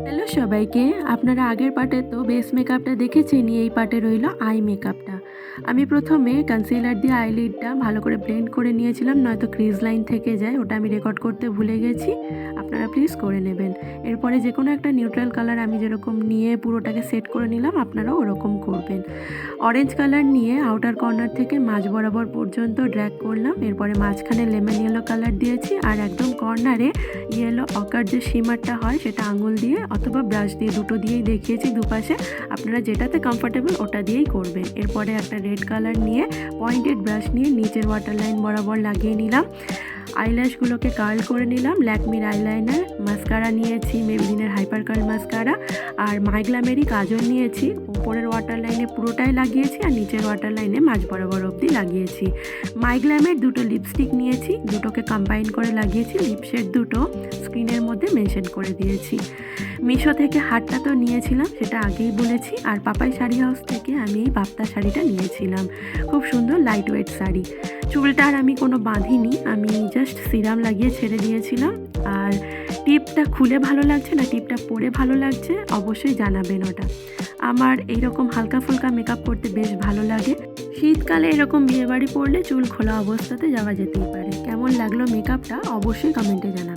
Hello সবাইকে, আপনারা আগের পার্টে তো বেস মেকআপটা দেখেছেনই, এই পার্টে রইল আই মেকআপটা। আমি প্রথমে কনসিলার দিয়ে আইলিডটা ভালো করে ব্লেন্ড করে নিয়েছিলাম, নয়তো ক্রিজ লাইন থেকে যায়, ওটা আমি রেকর্ড করতে ভুলে গেছি। আপনারা প্লিজ করে নেবেন। এরপরে যে কোনো একটা নিউট্রাল কালার আমি যেরকম নিয়ে পুরোটাকে সেট করে নিলাম, আপনারাও ওরকম করবেন। অরেঞ্জ কালার নিয়ে আউটার কর্নার থেকে মাঝ বরাবর পর্যন্ত ড্র্যাগ করলাম। এরপরে মাঝখানে লেমন ইয়েলো কালার দিয়েছি, আর একদম কর্নারে ইয়েলো অকার যে শিমারটা হয় সেটা আঙুল দিয়ে অথবা ব্রাশ দিয়ে, দুটো দিয়েই দেখিয়েছি দুপাশে। আপনারা যেটাতে কমফোর্টেবল ওটা দিয়েই করবেন। এরপরে একটা রেড কালার নিয়ে পয়েন্টেড ব্রাশ নিয়ে নিচের ওয়াটার লাইন বরাবর লাগিয়ে নিলাম। আইল্যাশগুলোকে কার্ল করে নিলাম। ল্যাকমির আইলাইনার, মাস্কারা নিয়েছি মেবলিনের হাইপার কার্ল মাস্কারা, আর মাইগ্লামেরই কাজল নিয়েছি। উপরের ওয়াটার লাইনে পুরোটাই লাগিয়েছি, আর নিচের ওয়াটার লাইনে মাঝ বরাবর অবধি লাগিয়েছি। মাইগ্লামের দুটো লিপস্টিক নিয়েছি, দুটোকে কম্বাইন করে লাগিয়েছি। লিপশেড দুটো স্ক্রিনের মধ্যে মেনশন করে দিয়েছি। মিশো থেকে হারটা তো নিয়েছিলাম, সেটা আগেই বলেছি। আর পাপাই শাড়ি হাউস থেকে আমি এই বাপ্তা শাড়িটা নিয়েছিলাম, খুব সুন্দর লাইট ওয়েট শাড়ি। চুলটা আর আমি কোনো বাঁধিনি, আমি জাস্ট সিরাম লাগিয়ে ছেড়ে দিয়েছিলাম। আর টিপটা খুলে ভালো লাগছে না টিপটা পরে ভালো লাগছে অবশ্যই জানাবেন ওটা। আমার এইরকম হালকা ফুলকা মেকআপ করতে বেশ ভালো লাগে। শীতকালে এরকম বিয়েবাড়ি পড়লে চুল খোলা অবস্থাতে যাওয়া যেতেই পারে। কেমন লাগলো মেকআপটা অবশ্যই কমেন্টে জানাবেন।